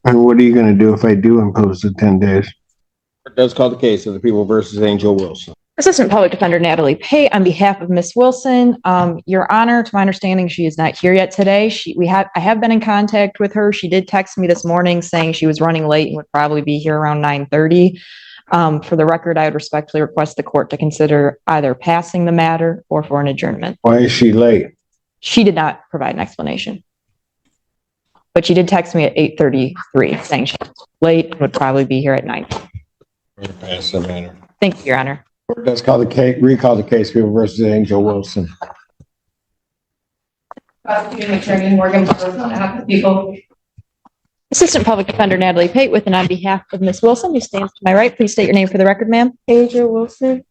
And what are you going to do if I do impose the 10 days? Court does call the case of the people versus Angel Wilson. Assistant Public Defender Natalie Pate on behalf of Ms. Wilson. Your Honor, to my understanding, she is not here yet today. I have been in contact with her. She did text me this morning saying she was running late and would probably be here around 9:30. For the record, I would respectfully request the court to consider either passing the matter or for an adjournment. Why is she late? She did not provide an explanation, but she did text me at 8:33 saying she was late and would probably be here at 9. Pass the matter. Thank you, Your Honor. Court does call the case, recall the case, people versus Angel Wilson. Prosecuting Attorney Morgan Burroughs on behalf of the people. Assistant Public Defender Natalie Pate with and on behalf of Ms. Wilson, who stands to my right. Please state your name for the record, ma'am. Angel Wilson.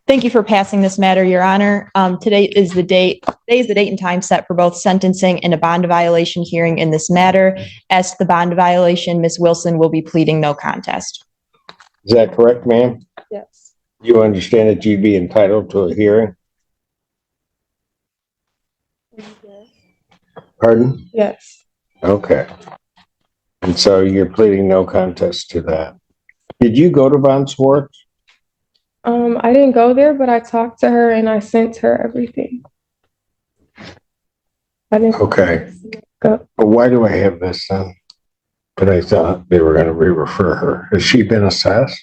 Thank you for passing this matter, Your Honor. Today is the date and time set for both sentencing and a bond violation hearing in this matter. As to the bond violation, Ms. Wilson will be pleading no contest. Is that correct, ma'am? Yes. You understand that you'd be entitled to a hearing? Pardon? Yes. Okay. And so you're pleading no contest to that. Did you go to Von Swartz? I didn't go there, but I talked to her and I sent her everything. I didn't. Okay. Go. But why do I have this then? But I thought they were going to re-refer her. Has she been assessed?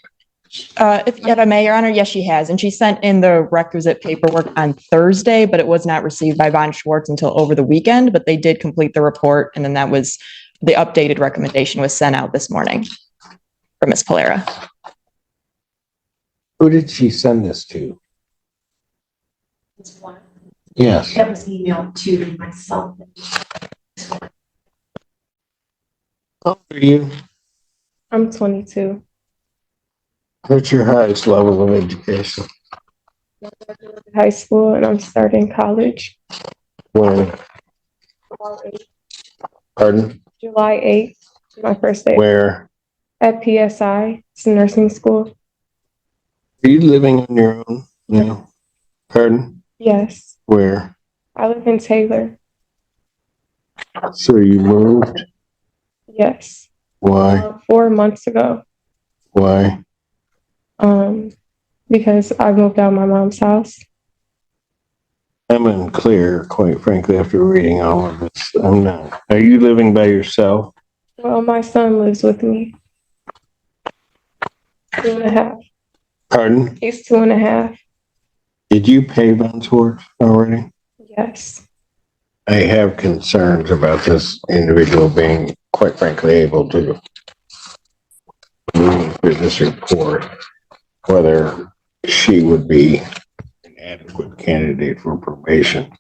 If I may, Your Honor, yes, she has. And she sent in the requisite paperwork on Thursday, but it was not received by Von Schwartz until over the weekend, but they did complete the report. And then that was the updated recommendation was sent out this morning for Ms. Polera. Who did she send this to? This one Yes. that was emailed to myself. How old are you? I'm 22. What's your highest level of education? High school and I'm starting college. When? Pardon? July 8th, my first day. Where? At PSI, it's a nursing school. Are you living on your own now? Pardon? Yes. Where? I live in Taylor. So you moved? Yes. Why? 4 months ago. Why? Because I moved out of my mom's house. I'm unclear, quite frankly, after reading all of this. I'm not. Are you living by yourself? Well, my son lives with me. 2.5. Pardon? He's 2.5. Did you pay Von Swartz already? Yes. I have concerns about this individual being, quite frankly, able to move through this report, whether she would be an adequate candidate for probation.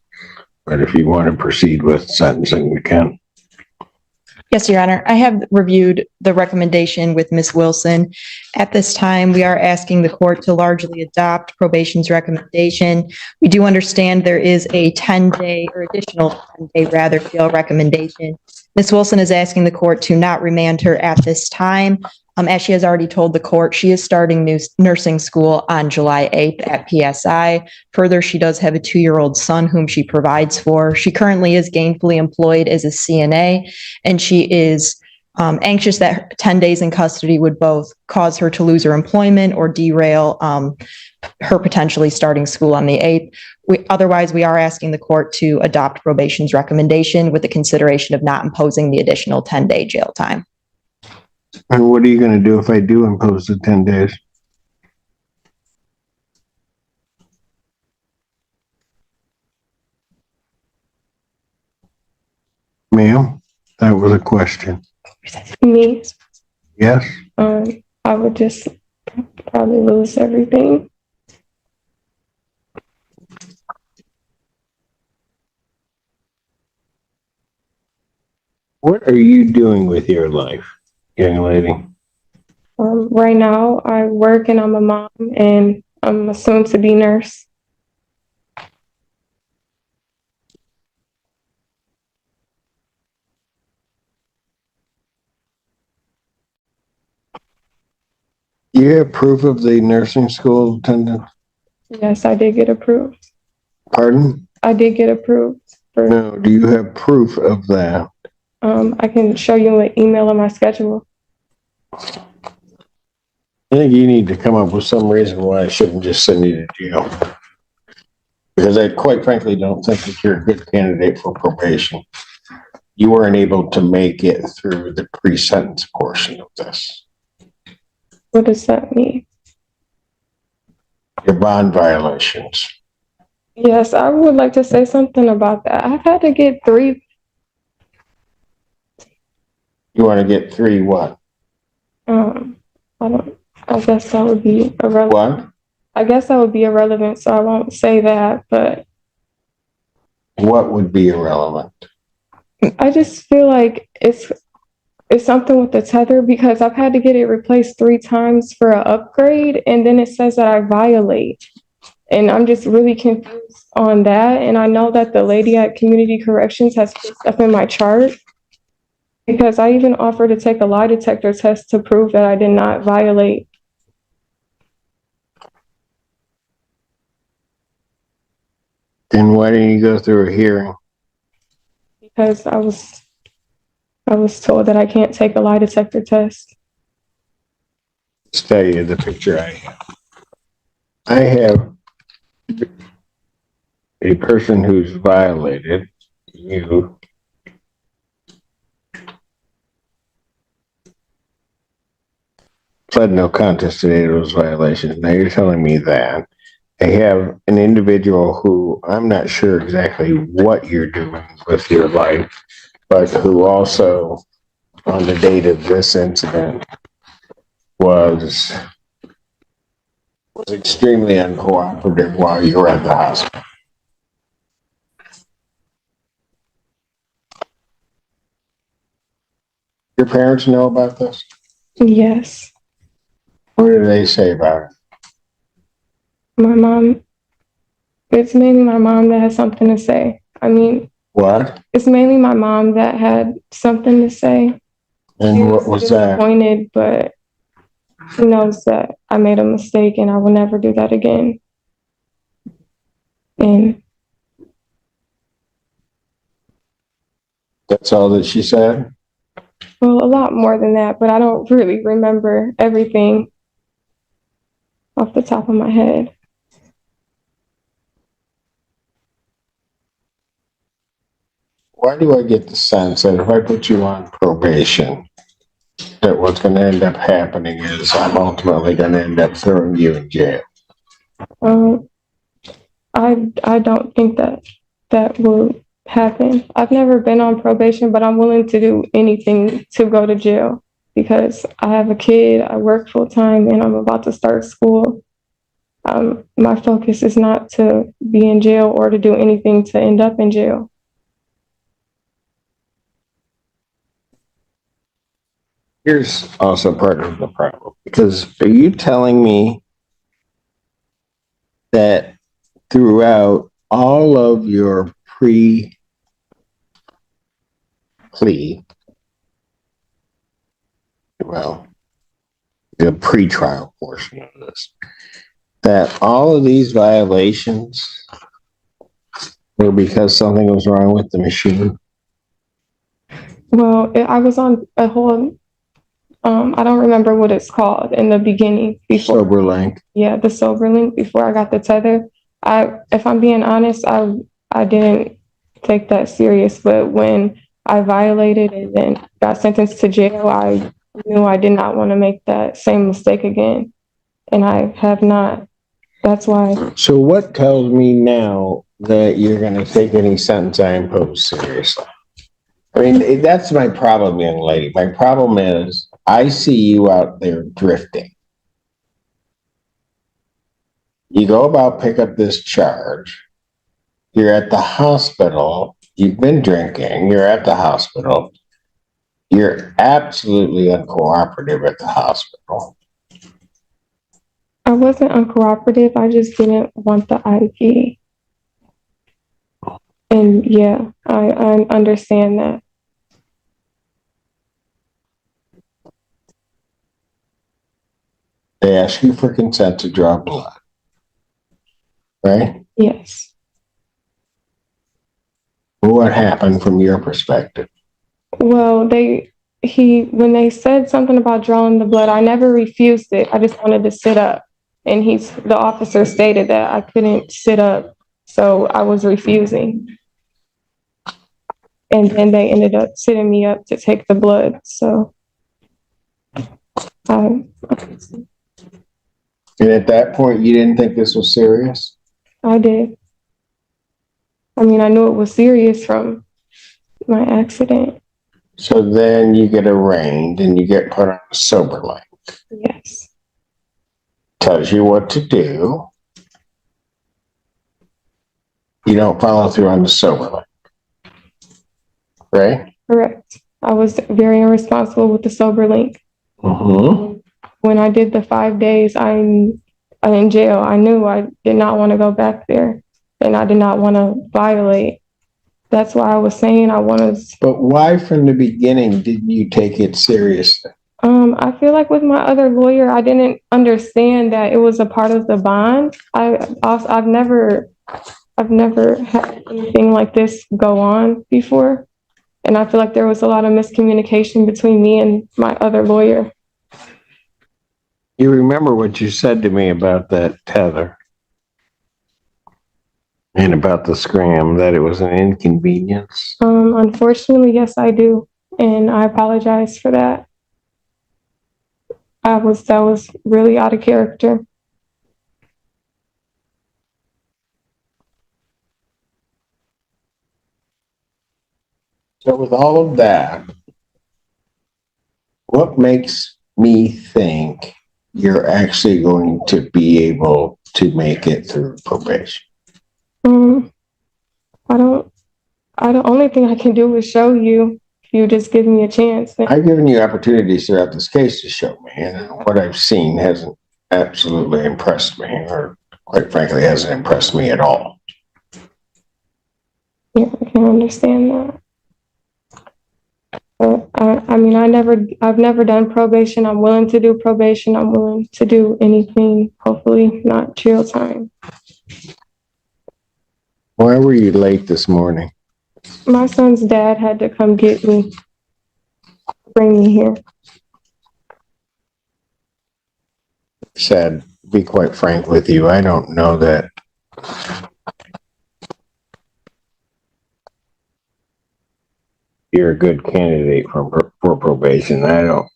But if you want to proceed with sentencing, we can. Yes, Your Honor. I have reviewed the recommendation with Ms. Wilson. At this time, we are asking the court to largely adopt probation's recommendation. We do understand there is a 10-day or additional 10-day jail recommendation. Ms. Wilson is asking the court to not remand her at this time. As she has already told the court, she is starting nursing school on July 8th at PSI. Further, she does have a 2-year-old son whom she provides for. She currently is gainfully employed as a CNA, and she is anxious that 10 days in custody would both cause her to lose her employment or derail her potentially starting school on the 8th. Otherwise, we are asking the court to adopt probation's recommendation with the consideration of not imposing the additional 10-day jail time. And what are you going to do if I do impose the 10 days? Ma'am, that was a question. Me, Yes? I would just probably lose everything. What are you doing with your life, young lady? Right now, I work and I'm a mom and I'm a soon-to-be nurse. Do you have proof of the nursing school attendance? Yes, I did get approved. Pardon? I did get approved. No, do you have proof of that? I can show you an email of my schedule. I think you need to come up with some reason why I shouldn't just send you to jail. Because I quite frankly don't think that you're a good candidate for probation. You weren't able to make it through the pre-sentence portion of this. What does that mean? Your bond violations. Yes, I would like to say something about that. I've had to get 3. You want to get 3 what? I guess that would be irrelevant. What? I guess that would be irrelevant, so I won't say that, but What would be irrelevant? I just feel like it's something with the tether because I've had to get it replaced 3 times for an upgrade, and then it says that I violate. And I'm just really confused on that. And I know that the lady at Community Corrections has put stuff in my chart because I even offered to take a lie detector test to prove that I did not violate. Then why didn't you go through a hearing? Because I was told that I can't take a lie detector test. Let's tell you the picture I have. I have a person who's violated you. Pled no contest today to those violations. Now you're telling me that. I have an individual who I'm not sure exactly what you're doing with your life, but who also, on the date of this incident, was extremely uncooperative while you were at the hospital. Your parents know about this? Yes. What do they say about it? My mom, it's mainly my mom that has something to say. I mean, What? it's mainly my mom that had something to say. And what was that? Disappointed, but she knows that I made a mistake and I will never do that again. And That's all that she said? well, a lot more than that, but I don't really remember everything off the top of my head. Why do I get the sense that if I put you on probation, that what's going to end up happening is I'm ultimately going to end up throwing you in jail? I don't think that will happen. I've never been on probation, but I'm willing to do anything to go to jail because I have a kid, I work full time, and I'm about to start school. My focus is not to be in jail or to do anything to end up in jail. Here's also part of the problem, because are you telling me that throughout all of your plea, well, the pre-trial portion of this, that all of these violations were because something was wrong with the machine? Well, I was on a whole, I don't remember what it's called in the beginning before. Sober link. Yeah, the sober link before I got the tether. If I'm being honest, I didn't take that serious, but when I violated and then got sentenced to jail, I knew I did not want to make that same mistake again. And I have not. That's why. So what tells me now that you're going to take any sentence I impose seriously? I mean, that's my problem, young lady. My problem is I see you out there drifting. You go about pick up this charge. You're at the hospital. You've been drinking. You're at the hospital. You're absolutely uncooperative at the hospital. I wasn't uncooperative. I just didn't want the IV. And yeah, I understand that. They ask you for consent to draw blood, right? Yes. What happened from your perspective? Well, when they said something about drawing the blood, I never refused it. I just wanted to sit up. And the officer stated that I couldn't sit up, so I was refusing. And then they ended up sitting me up to take the blood, so. And at that point, you didn't think this was serious? I did. I mean, I knew it was serious from my accident. So then you get arraigned and you get put on a sober line. Yes. Tells you what to do. You don't follow through on the sober line. Right? Correct. I was very irresponsible with the sober link. Mm-hmm. When I did the 5 days, I'm in jail. I knew I did not want to go back there, and I did not want to violate. That's why I was saying I wanted. But why from the beginning didn't you take it seriously? I feel like with my other lawyer, I didn't understand that it was a part of the bond. I've never had anything like this go on before. And I feel like there was a lot of miscommunication between me and my other lawyer. You remember what you said to me about that tether and about the scram, that it was an inconvenience? Unfortunately, yes, I do. And I apologize for that. That was really out of character. So with all of that, what makes me think you're actually going to be able to make it through probation? The only thing I can do is show you if you just give me a chance. I've given you opportunities throughout this case to show me, and what I've seen hasn't absolutely impressed me, or quite frankly, hasn't impressed me at all. Yeah, I can understand that. But I've never done probation. I'm willing to do probation. I'm willing to do anything, hopefully not jail time. Why were you late this morning? My son's dad had to come get me, bring me here. Sad, be quite frank with you, I don't know that you're a good candidate for probation. I don't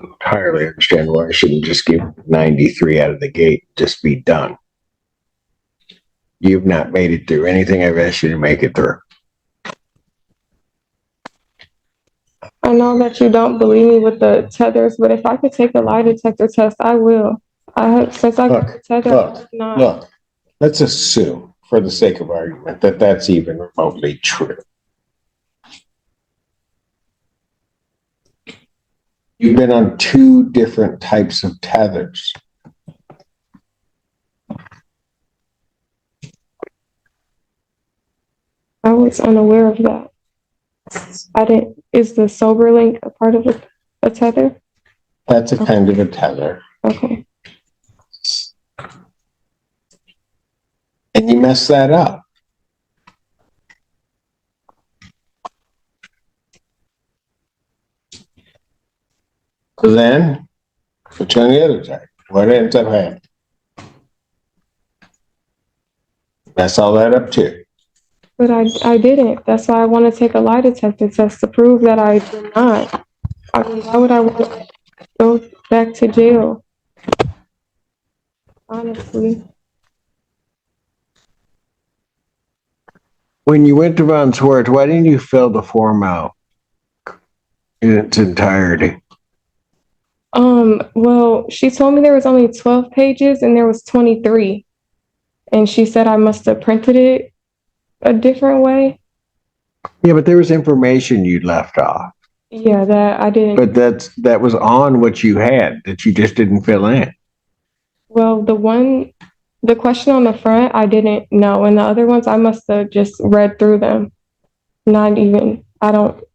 entirely understand why I shouldn't just give 93 out of the gate, just be done. You've not made it through anything I've asked you to make it through. I know that you don't believe me with the tethers, but if I could take a lie detector test, I will. Since I got the tether, Look, let's assume, for the sake of argument, that that's even remotely true. You've been on 2 different types of tethers. I was unaware of that. Is the sober link a part of a tether? That's a kind of a tether. Okay. And you mess that up. So then, put you on the other side. What ends up happening? Mess all that up too. But I didn't. That's why I want to take a lie detector test to prove that I did not. I mean, why would I want to go back to jail? Honestly. When you went to Von Swartz, why didn't you fill the form out in its entirety? Well, she told me there was only 12 pages and there was 23. And she said I must have printed it a different way. Yeah, but there was information you left off. Yeah, that I didn't. But that was on what you had that you just didn't fill in. Well, the question on the front, I didn't know. And the other ones, I must have just read through them. I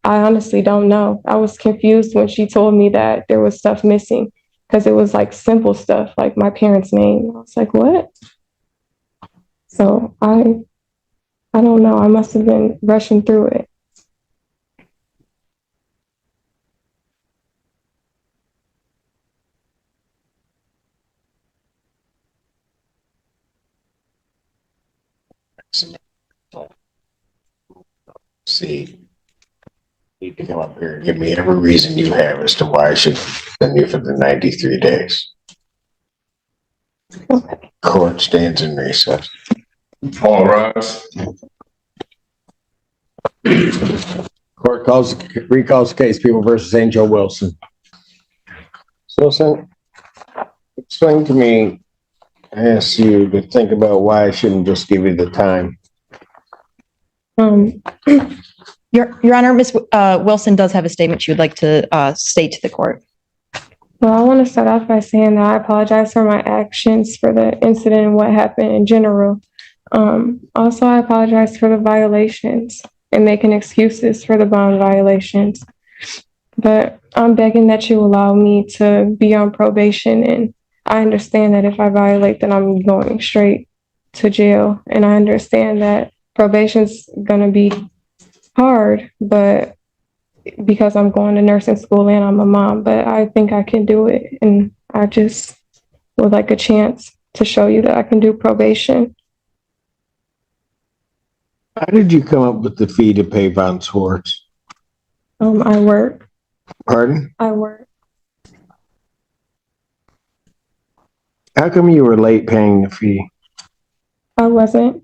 honestly don't know. I was confused when she told me that there was stuff missing because it was like simple stuff, like my parents' name. I was like, what? So I don't know. I must have been rushing through it. seat. You need to come up here and give me every reason you have as to why I should send you for the 93 days. Okay. Court stands in recess. All rise. Court recalls the case, People versus Angel Wilson. So, explain to me, I asked you to think about why I shouldn't just give you the time. Your Honor, Ms. Wilson does have a statement she would like to state to the court. Well, I want to start off by saying that I apologize for my actions for the incident and what happened in general. Also, I apologize for the violations and making excuses for the bond violations. But I'm begging that you allow me to be on probation, and I understand that if I violate, then I'm going straight to jail. And I understand that probation's going to be hard, but because I'm going to nursing school and I'm a mom, but I think I can do it. And I just would like a chance to show you that I can do probation. How did you come up with the fee to pay Von Swartz? I work. Pardon? I work. How come you were late paying the fee? I wasn't.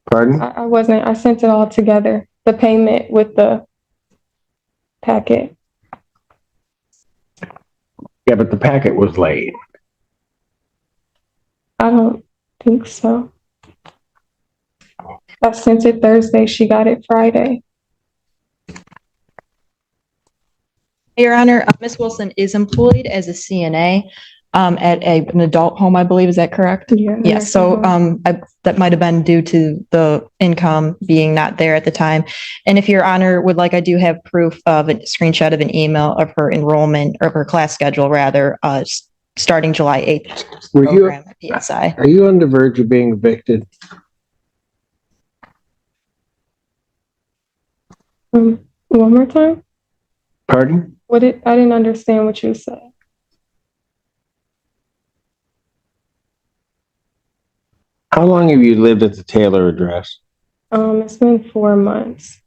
Pardon? I wasn't. I sent it all together. The payment with the packet. Yeah, but the packet was late. I don't think so. I sent it Thursday. She got it Friday. Your Honor, Ms. Wilson is employed as a CNA at an adult home, I believe. Is that correct? Yeah. Yes. So that might have been due to the income being not there at the time. And if Your Honor would like, I do have proof of a screenshot of an email of her enrollment or her class schedule, rather, starting July 8th. Program at PSI. Are you on the verge of being evicted? One more time. Pardon? I didn't understand what you said. How long have you lived at the Taylor address? It's been 4 months.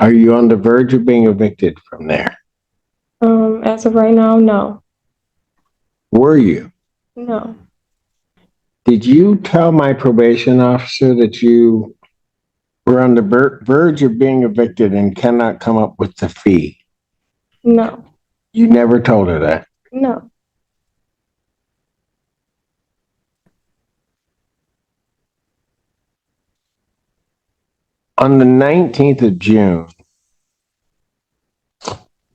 Are you on the verge of being evicted from there? As of right now, no. Were you? No. Did you tell my probation officer that you were on the verge of being evicted and cannot come up with the fee? No. You never told her that? No. On the 19th of June,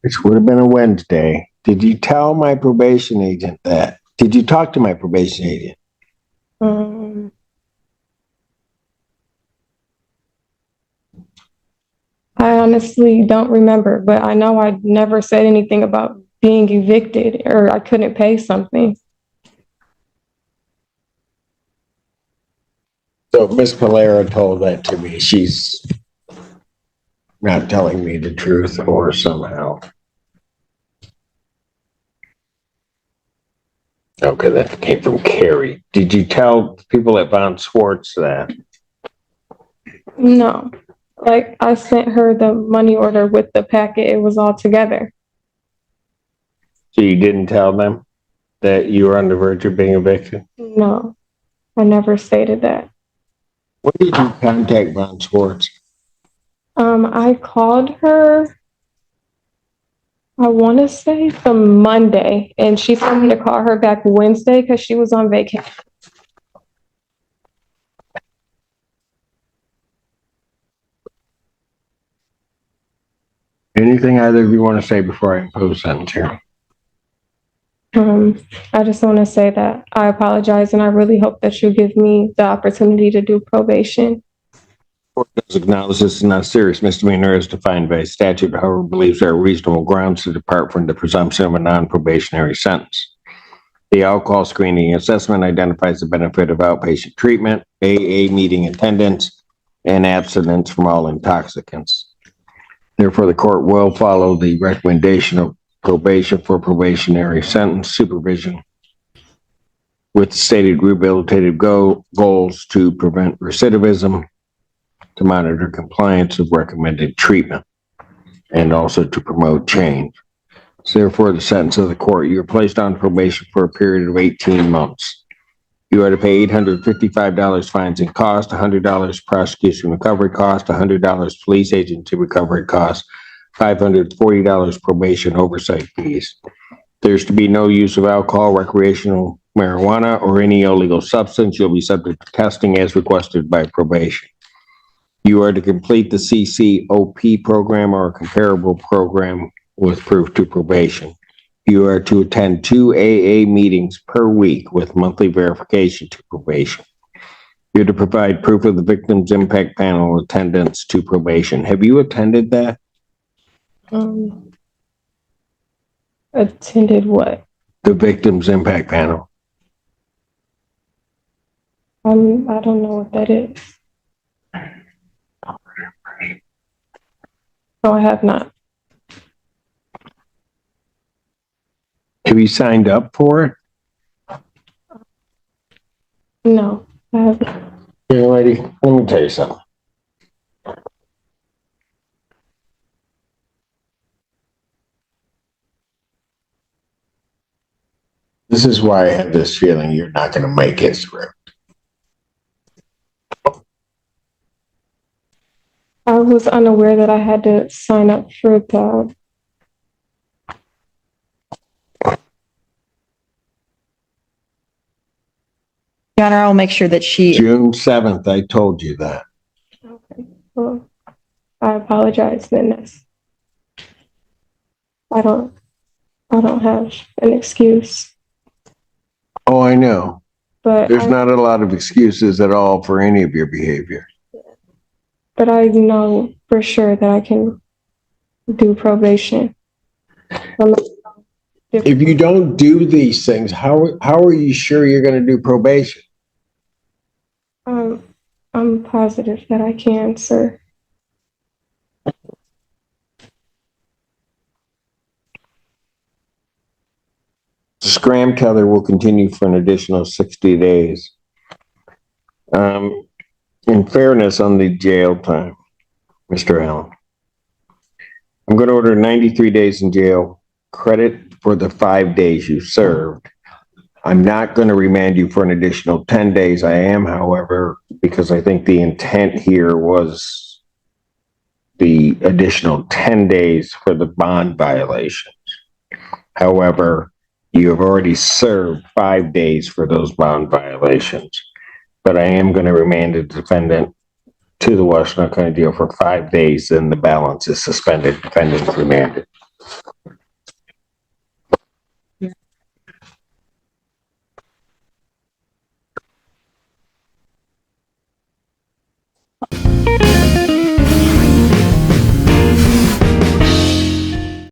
which would have been a Wednesday, did you tell my probation agent that? Did you talk to my probation agent? I honestly don't remember, but I know I never said anything about being evicted or I couldn't pay something. So if Ms. Polera told that to me, she's not telling me the truth or somehow. Okay, that came from Carrie. Did you tell people at Von Swartz that? No. Like, I sent her the money order with the packet. It was all together. So you didn't tell them that you were on the verge of being evicted? No, I never stated that. When did you contact Von Swartz? I called her, I want to say the Monday, and she told me to call her back Wednesday because she was on vacation. Anything either of you want to say before I impose sentence here? I just want to say that I apologize and I really hope that you give me the opportunity to do probation. Court does acknowledge this is not a serious misdemeanor as defined by statute, however, believes there are reasonable grounds to depart from the presumption of a non-probationary sentence. The alcohol screening assessment identifies the benefit of outpatient treatment, AA meeting attendance, and abstinence from all intoxicants. Therefore, the court will follow the recommendation of probation for probationary sentence supervision with stated rehabilitative goals to prevent recidivism, to monitor compliance of recommended treatment and also to promote change. So therefore, the sentence of the court, you are placed on probation for a period of 18 months. You are to pay $855 fines and cost, $100 prosecution recovery cost, $100 police agency recovery cost, $540 probation oversight fees. There's to be no use of alcohol, recreational marijuana, or any illegal substance. You'll be subject to testing as requested by probation. You are to complete the CCOP program or a comparable program with proof to probation. You are to attend 2 AA meetings per week with monthly verification to probation. You're to provide proof of the Victims Impact Panel attendance to probation. Have you attended that? Attended what? The Victims Impact Panel. I don't know what that is. No, I have not. Have you signed up for it? No, I haven't. Young lady, let me tell you something. This is why I have this feeling you're not going to make it through. I was unaware that I had to sign up for the. Your Honor, I'll make sure that she, June 7th, I told you that. Okay, well, I apologize then. I don't have an excuse, Oh, I know. but There's not a lot of excuses at all for any of your behavior. but I know for sure that I can do probation. If you don't do these things, how are you sure you're going to do probation? I'm positive that I can, sir. The scram tether will continue for an additional 60 days. In fairness on the jail time, Mr. Allen, I'm going to order 93 days in jail, credit for the 5 days you served. I'm not going to remand you for an additional 10 days. I am, however, because I think the intent here was the additional 10 days for the bond violations. However, you have already served 5 days for those bond violations, but I am going to remand the defendant to the Washington County Jail for 5 days, and the balance is suspended. Defendant is remanded.